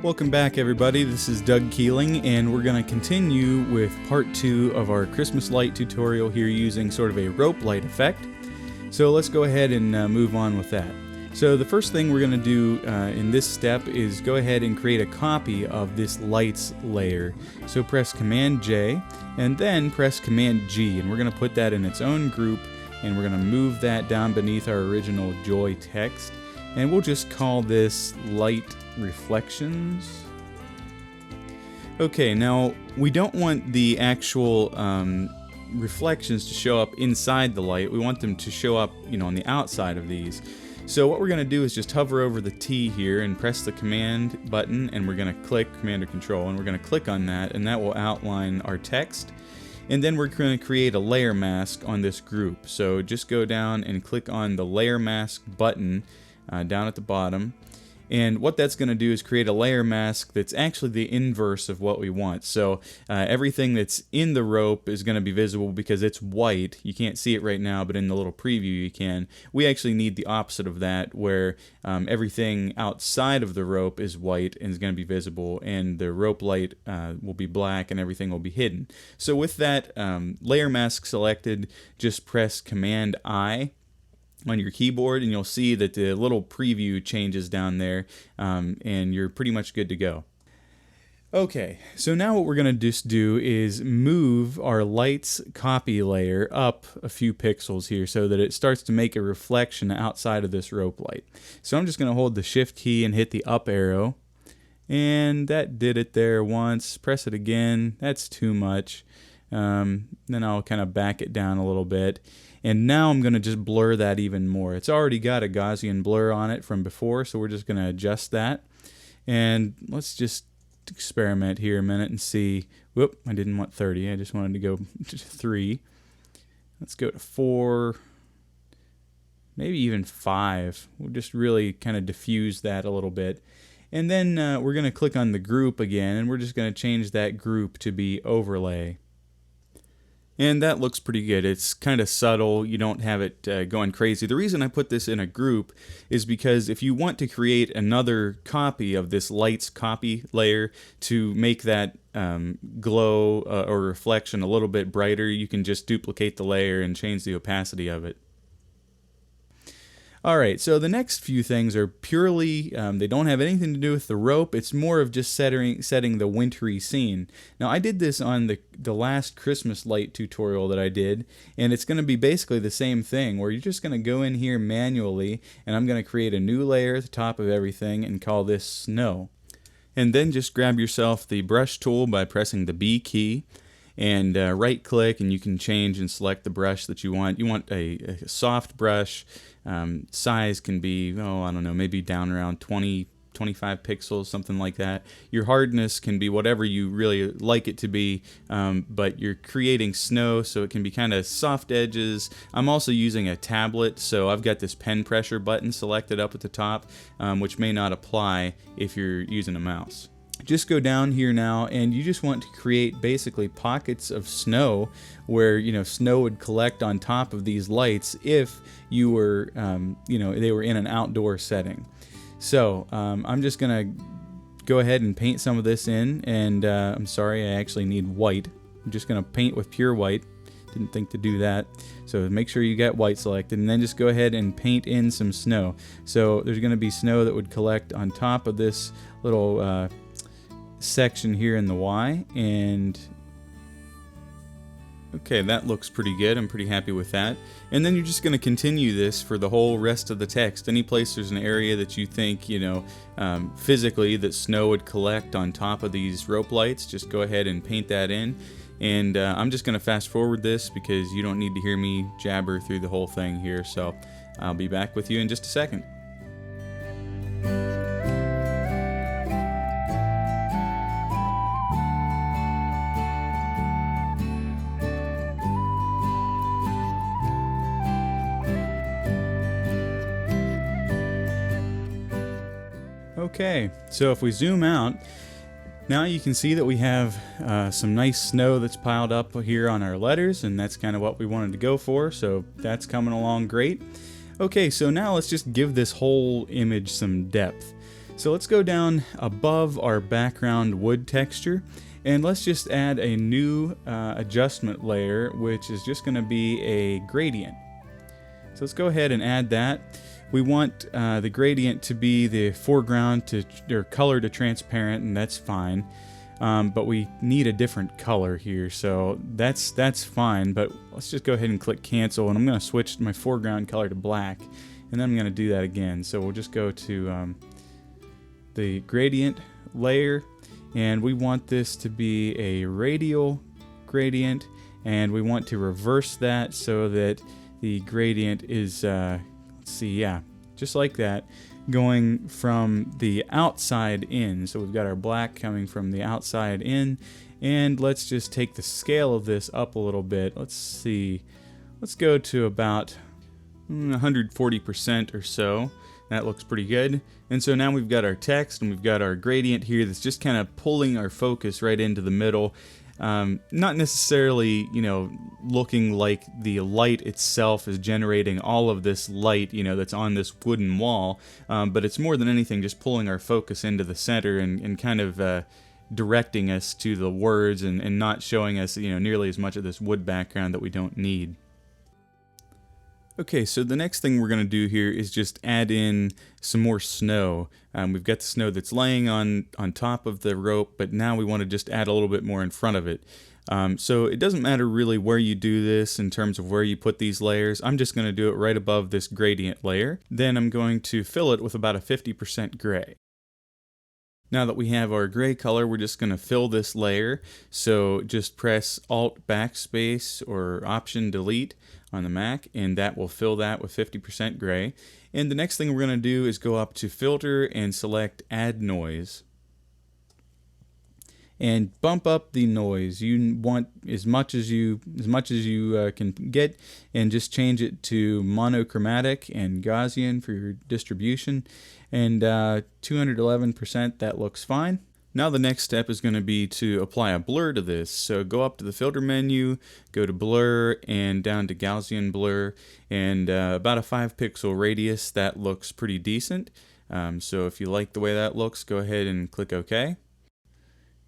Welcome back, everybody. This is Doug Keeling, and we're going to continue with part 2 of our Christmas light tutorial here using sort of a rope light effect. So let's go ahead and move on with that. So the first thing we're going to do in this step is go ahead and create a copy of this lights layer. So press Command J and then press Command G, and we're going to put that in its own group, and we're going to move that down beneath our original joy text, and we'll just call this light reflections. Okay, now we don't want the actual reflections to show up inside the light. We want them to show up, on the outside of these. So what we're going to do is just hover over the T here and press the command button, and we're going to click command or control, and we're going to click on that, and that will outline our text. And then we're going to create a layer mask on this group. So just go down and click on the layer mask button down at the bottom. And what that's going to do is create a layer mask that's actually the inverse of what we want. So everything that's in the rope is going to be visible because it's white. You can't see it right now, but in the little preview you can. We actually need the opposite of that, where everything outside of the rope is white and is going to be visible, and the rope light will be black and everything will be hidden. So with that layer mask selected, just press Command I on your keyboard, and you'll see that the little preview changes down there, and you're pretty much good to go. Okay, so now what we're going to just do is move our lights copy layer up a few pixels here so that it starts to make a reflection outside of this rope light. So I'm just going to hold the Shift key and hit the up arrow, and that did it there once. Press it again. That's too much. Then I'll kind of back it down a little bit. And now I'm going to just blur that even more. It's already got a Gaussian blur on it from before, so we're just going to adjust that. And let's just experiment here a minute and see. Whoop, I didn't want 30. I just wanted to go to 3. Let's go to 4, maybe even 5. We'll just really kind of diffuse that a little bit. And then we're going to click on the group again, and we're just going to change that group to be overlay. And that looks pretty good. It's kind of subtle. You don't have it going crazy. The reason I put this in a group is because if you want to create another copy of this lights copy layer to make that glow or reflection a little bit brighter, you can just duplicate the layer and change the opacity of it. Alright, so the next few things are purely, they don't have anything to do with the rope. It's more of just setting the wintry scene. Now I did this on the last Christmas light tutorial that I did, and it's going to be basically the same thing, where you're just going to go in here manually, and I'm going to create a new layer at the top of everything and call this snow. And then just grab yourself the brush tool by pressing the B key, and right click, and you can change and select the brush that you want. You want a soft brush. Size can be, I don't know, maybe down around 20, 25 pixels, something like that. Your hardness can be whatever you really like it to be, but you're creating snow, so it can be kind of soft edges. I'm also using a tablet, so I've got this pen pressure button selected up at the top, which may not apply if you're using a mouse. Just go down here now, and you just want to create basically pockets of snow where snow would collect on top of these lights if you were they were in an outdoor setting. So I'm just gonna go ahead and paint some of this in, and I'm sorry, I actually need white. I'm just gonna paint with pure white. Didn't think to do that. So make sure you get white selected, and then just go ahead and paint in some snow. So there's gonna be snow that would collect on top of this little section here in the Y, and okay, that looks pretty good. I'm pretty happy with that. And then you're just going to continue this for the whole rest of the text. Any place there's an area that you think physically that snow would collect on top of these rope lights, just go ahead and paint that in. And I'm just going to fast forward this because you don't need to hear me jabber through the whole thing here, so I'll be back with you in just a second. Okay, so if we zoom out, now you can see that we have some nice snow that's piled up here on our letters, and that's kind of what we wanted to go for, so that's coming along great. Okay, so now let's just give this whole image some depth. So let's go down above our background wood texture, and let's just add a new adjustment layer, which is just going to be a gradient. So let's go ahead and add that. We want the gradient to be the foreground or color to transparent, and that's fine. But we need a different color here, so that's fine. But let's just go ahead and click cancel, and I'm going to switch my foreground color to black, and then I'm going to do that again. So we'll just go to the gradient layer, and we want this to be a radial gradient, and we want to reverse that so that the gradient is let's see, yeah, just like that, going from the outside in. So we've got our black coming from the outside in, and let's just take the scale of this up a little bit. Let's see, let's go to about 140% or so. That looks pretty good. And so now we've got our text and we've got our gradient here that's just kind of pulling our focus right into the middle. Not necessarily, looking like the light itself is generating all of this light, that's on this wooden wall, but it's more than anything just pulling our focus into the center and kind of directing us to the words and not showing us, nearly as much of this wood background that we don't need. Okay, so the next thing we're going to do here is just add in some more snow. We've got the snow that's laying on top of the rope, but now we want to just add a little bit more in front of it. So it doesn't matter really where you do this in terms of where you put these layers. I'm just going to do it right above this gradient layer. Then I'm going to fill it with about a 50% gray. Now that we have our gray color, we're just going to fill this layer. So just press Alt Backspace or Option Delete on the Mac, and that will fill that with 50% gray. And the next thing we're going to do is go up to Filter and select Add Noise. And bump up the noise. You want as much as you can get, and just change it to monochromatic and Gaussian for your distribution. And 211%, that looks fine. Now the next step is going to be to apply a blur to this. So go up to the filter menu, go to blur, and down to Gaussian blur, and about a 5 pixel radius. That looks pretty decent. So if you like the way that looks, go ahead and click OK.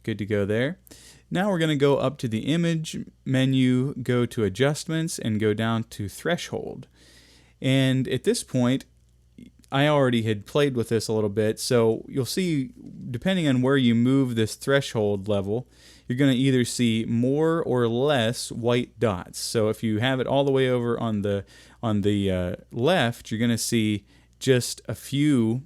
Good to go there. Now we're going to go up to the image menu, go to adjustments, and go down to threshold. And at this point, I already had played with this a little bit, so you'll see, depending on where you move this threshold level, you're going to either see more or less white dots. So if you have it all the way over on the left, you're going to see just a few.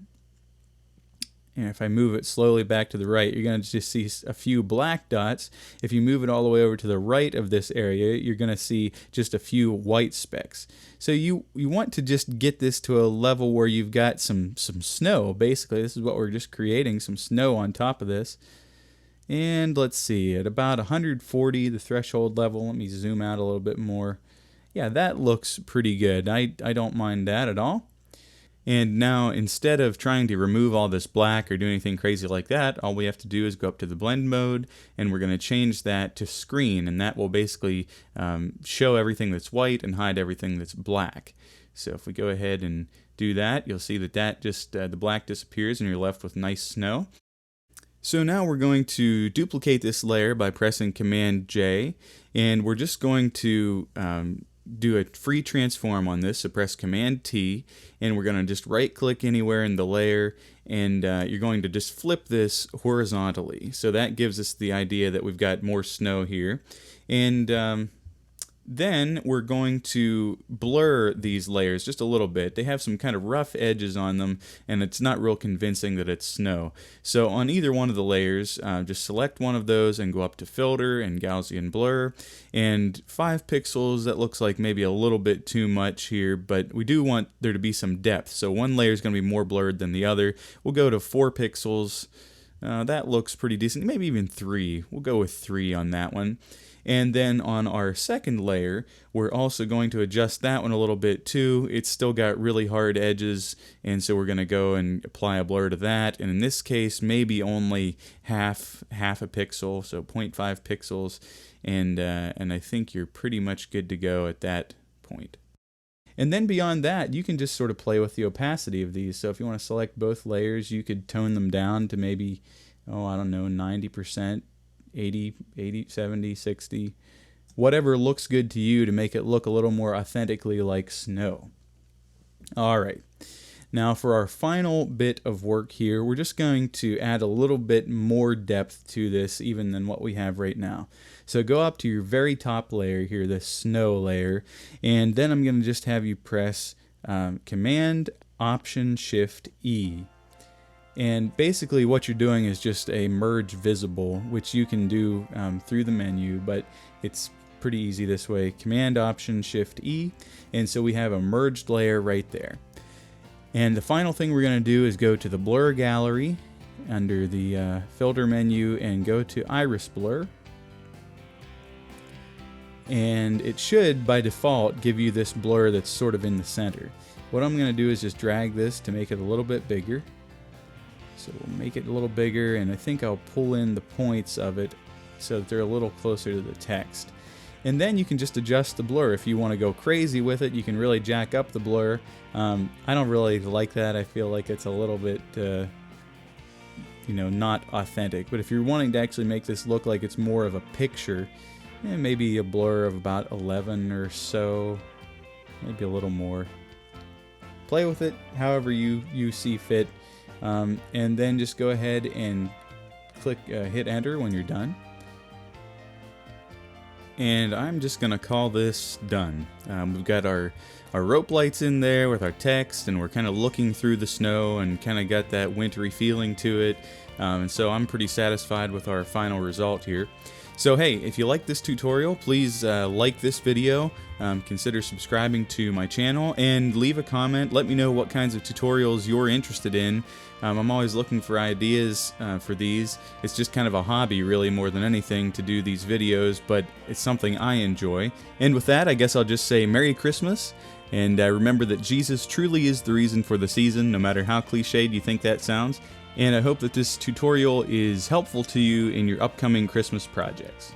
And if I move it slowly back to the right, you're going to just see a few black dots. If you move it all the way over to the right of this area, you're going to see just a few white specks. So you want to just get this to a level where you've got some snow. Basically, this is what we're just creating, some snow on top of this. And let's see, at about 140, the threshold level, let me zoom out a little bit more. Yeah, that looks pretty good. I don't mind that at all. And now, instead of trying to remove all this black or do anything crazy like that, all we have to do is go up to the blend mode, and we're going to change that to screen, and that will basically show everything that's white and hide everything that's black. So if we go ahead and do that, you'll see that just the black disappears and you're left with nice snow. So now we're going to duplicate this layer by pressing Command J, and we're just going to do a free transform on this. So press Command T, and we're going to just right click anywhere in the layer, and you're going to just flip this horizontally. So that gives us the idea that we've got more snow here. And then we're going to blur these layers just a little bit. They have some kind of rough edges on them, and it's not real convincing that it's snow. So on either one of the layers, just select one of those and go up to Filter and Gaussian Blur. And 5 pixels, that looks like maybe a little bit too much here, but we do want there to be some depth. So one layer is going to be more blurred than the other. We'll go to 4 pixels. That looks pretty decent. Maybe even 3. We'll go with 3 on that one. And then on our second layer, we're also going to adjust that one a little bit too. It's still got really hard edges, and so we're going to go and apply a blur to that. And in this case, maybe only half a pixel, so 0.5 pixels. And I think you're pretty much good to go at that point. And then beyond that, you can just sort of play with the opacity of these. So if you want to select both layers, you could tone them down to maybe, oh, I don't know, 90%, 80, 70, 60, whatever looks good to you to make it look a little more authentically like snow. All right. Now for our final bit of work here, we're just going to add a little bit more depth to this even than what we have right now. So go up to your very top layer here, the snow layer, and then I'm going to just have you press Command Option Shift E. And basically what you're doing is just a merge visible, which you can do through the menu, but it's pretty easy this way. Command Option Shift E, and so we have a merged layer right there. And the final thing we're going to do is go to the Blur Gallery under the Filter menu and go to Iris Blur. And it should, by default, give you this blur that's sort of in the center. What I'm going to do is just drag this to make it a little bit bigger. So we'll make it a little bigger, and I think I'll pull in the points of it so that they're a little closer to the text. And then you can just adjust the blur. If you want to go crazy with it, you can really jack up the blur. I don't really like that. I feel like it's a little bit, not authentic. But if you're wanting to actually make this look like it's more of a picture, maybe a blur of about 11 or so, maybe a little more. Play with it however you see fit. And then just go ahead and hit enter when you're done. And I'm just going to call this done. We've got our rope lights in there with our text, and we're kind of looking through the snow and kind of got that wintry feeling to it. And so I'm pretty satisfied with our final result here. So hey, if you like this tutorial, please like this video, consider subscribing to my channel, and leave a comment. Let me know what kinds of tutorials you're interested in. I'm always looking for ideas for these. It's just kind of a hobby, really, more than anything, to do these videos, but it's something I enjoy. And with that, I guess I'll just say Merry Christmas, and remember that Jesus truly is the reason for the season, no matter how cliched you think that sounds. And I hope that this tutorial is helpful to you in your upcoming Christmas projects.